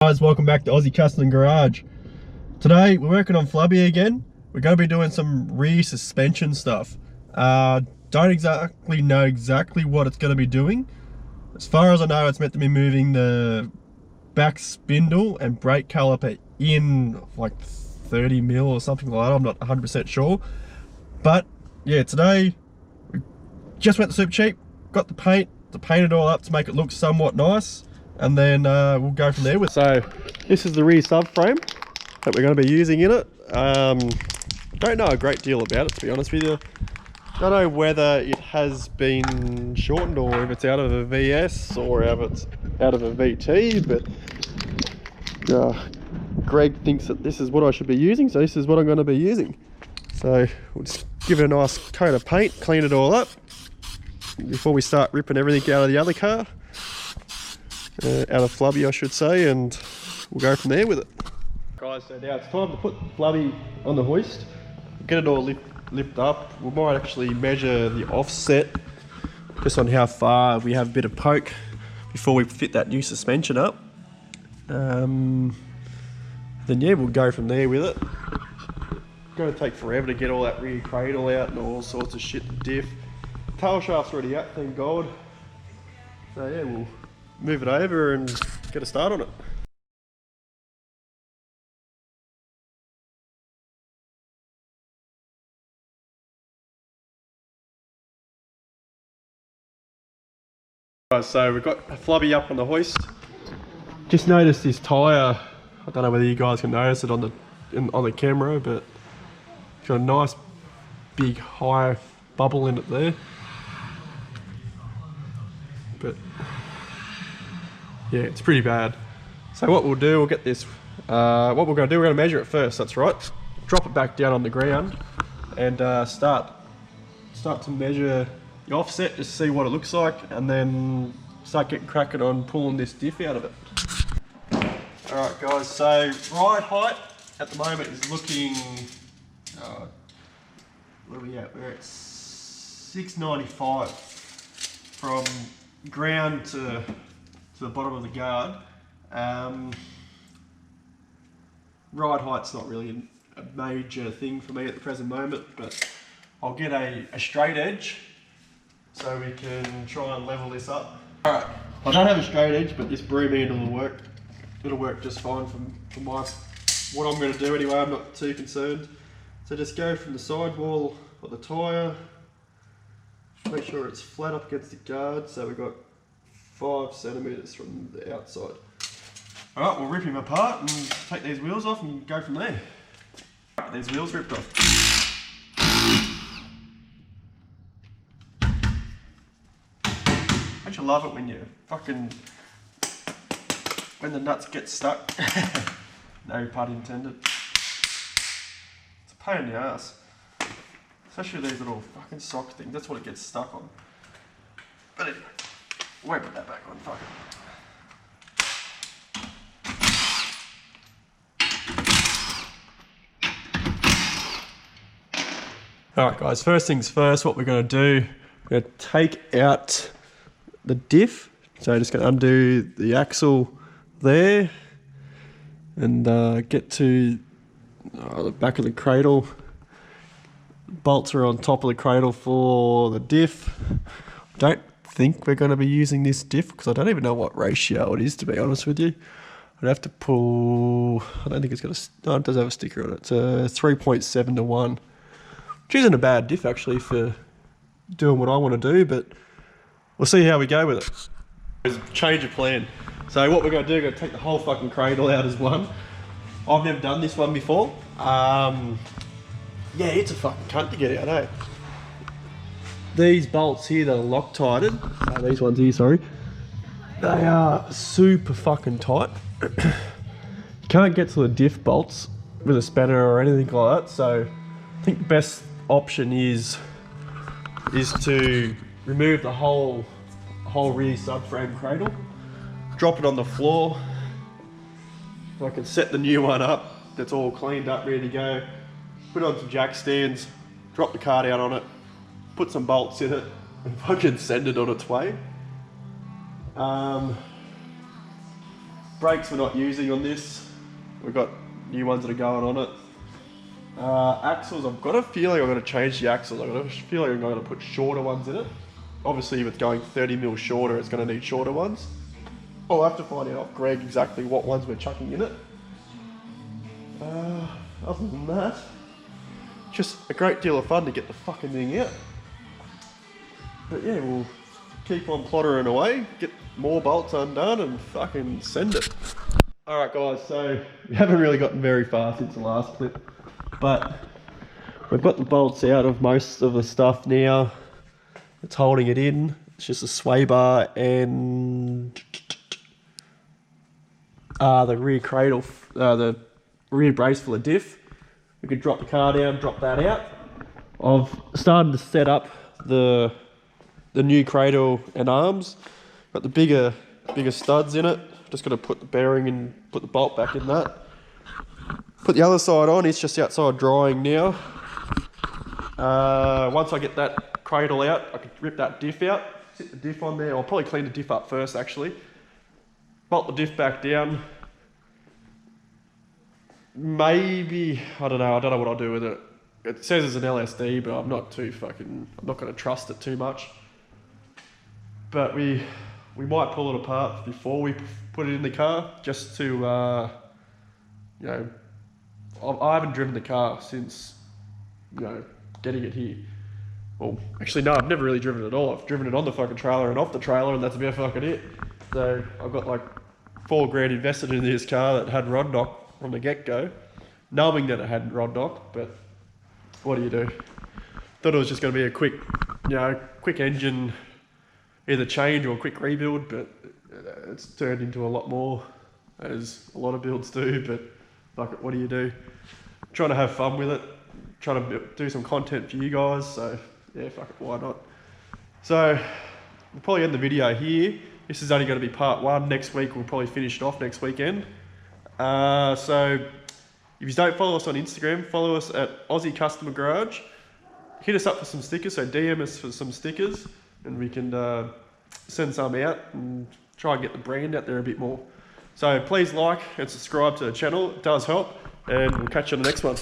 Guys, welcome back to Aussie Custom Garage. Today we're working on Flubby again. We're going to be doing some rear suspension stuff. Don't exactly know what it's going to be doing. As far as I know, it's meant to be moving the back spindle and brake caliper in like 30 mil or something like that. I'm not 100% sure. But yeah, today we just went to Super Cheap, got the paint to paint it all up to make it look somewhat nice. And then we'll go from there with. So this is the rear subframe that we're going to be using in it. Don't know a great deal about it, to be honest with you. Don't know whether it has been shortened or if it's out of a VS or if it's out of a VT, but Greg thinks that this is what I should be using, so this is what I'm going to be using. So we'll just give it a nice coat of paint, clean it all up before we start ripping everything out of the other car. Out of Flubby, I should say, and we'll go from there with it. Guys, so now it's time to put Flubby on the hoist, get it all lift up. We might actually measure the offset just on how far we have a bit of poke before we fit that new suspension up. Then yeah, we'll go from there with it. It's going to take forever to get all that rear cradle out and all sorts of shit, the diff. Tail shaft's already out, thank God. So yeah, we'll move it over and get a start on it. So we've got Flubby up on the hoist. Just noticed this tyre. I don't know whether you guys can notice it on the camera, but it's got a nice big high bubble in it there. But yeah, it's pretty bad. So what we'll do, we'll get this, what we're going to do, we're going to measure it first, that's right. Drop it back down on the ground and start to measure the offset, just see what it looks like, and then start getting cracking on pulling this diff out of it. Alright guys, so ride height at the moment is looking, where are we at? We're at 695 from ground to the bottom of the guard. Ride height's not really a major thing for me at the present moment, but I'll get a straight edge so we can try and level this up. Alright, I don't have a straight edge, but this broom handle will work. It'll work just fine for what I'm going to do anyway. I'm not too concerned. So just go from the sidewall of the tyre, make sure it's flat up against the guard, so we've got 5 centimetres from the outside. Alright, we'll rip him apart and take these wheels off and go from there. Alright, these wheels ripped off. Don't you love it when when the nuts get stuck? No pun intended. It's a pain in the ass. Especially these little fucking sock things, that's what it gets stuck on. But anyway, won't put that back on, fuck it. Alright guys, first things first, what we're going to do, we're going to take out the diff. So just going to undo the axle there and get to the back of the cradle. Bolts are on top of the cradle for the diff. Don't think we're going to be using this diff because I don't even know what ratio it is, to be honest with you. I'd have to pull, I don't think it's got a, no, it does have a sticker on it. It's a 3.7 to 1, which isn't a bad diff actually for doing what I want to do, but we'll see how we go with it. Change of plan. So what we're going to do, we're going to take the whole fucking cradle out as one. I've never done this one before. Yeah, it's a fucking cunt to get out, eh? These bolts here that are Loctited, these ones here, sorry, they are super fucking tight. You can't get to the diff bolts with a spanner or anything like that, so I think the best option is to remove the whole rear subframe cradle, drop it on the floor, so I can set the new one up that's all cleaned up, ready to go, put on some jack stands, drop the cart out on it, put some bolts in it, and fucking send it on its way. Brakes we're not using on this. We've got new ones that are going on it. Axles, I've got a feeling I'm going to change the axles. I've got a feeling I'm going to put shorter ones in it. Obviously if it's going 30mm shorter, it's going to need shorter ones. I'll have to find out off Greg exactly what ones we're chucking in it. Other than that, just a great deal of fun to get the fucking thing out. But yeah, we'll keep on plottering away, get more bolts undone and fucking send it. Alright guys, so we haven't really gotten very far since the last clip, but we've got the bolts out of most of the stuff now. It's holding it in. It's just a sway bar and the rear cradle, the rear brace for the diff. We could drop the car down, drop that out. I've started to set up the new cradle and arms. Got the bigger studs in it. Just got to put the bearing and put the bolt back in that. Put the other side on. It's just outside drying now. Once I get that cradle out, I could rip that diff out. Sit the diff on there. I'll probably clean the diff up first actually. Bolt the diff back down. Maybe, I don't know what I'll do with it. It says it's an LSD, but I'm not going to trust it too much. But we might pull it apart before we put it in the car, just to, you know, I haven't driven the car since, you know, getting it here. Well, actually no, I've never really driven it at all. I've driven it on the fucking trailer and off the trailer, and that's about fucking it. So I've got like $4 grand invested in this car that had rod knock from the get-go, knowing that it had rod knock, but what do you do? Thought it was just going to be a quick, you know, quick engine, either change or a quick rebuild, but it's turned into a lot more, as a lot of builds do, but fuck it, what do you do? Trying to have fun with it, trying to do some content for you guys, so yeah, fuck it, why not? So, we'll probably end the video here. This is only going to be part one. Next week, we'll probably finish it off next weekend. So, if you don't follow us on Instagram, follow us at Aussie Customer Garage. Hit us up for some stickers, so DM us for some stickers, and we can send some out and try and get the brand out there a bit more. So please like and subscribe to the channel, it does help, and we'll catch you on the next one.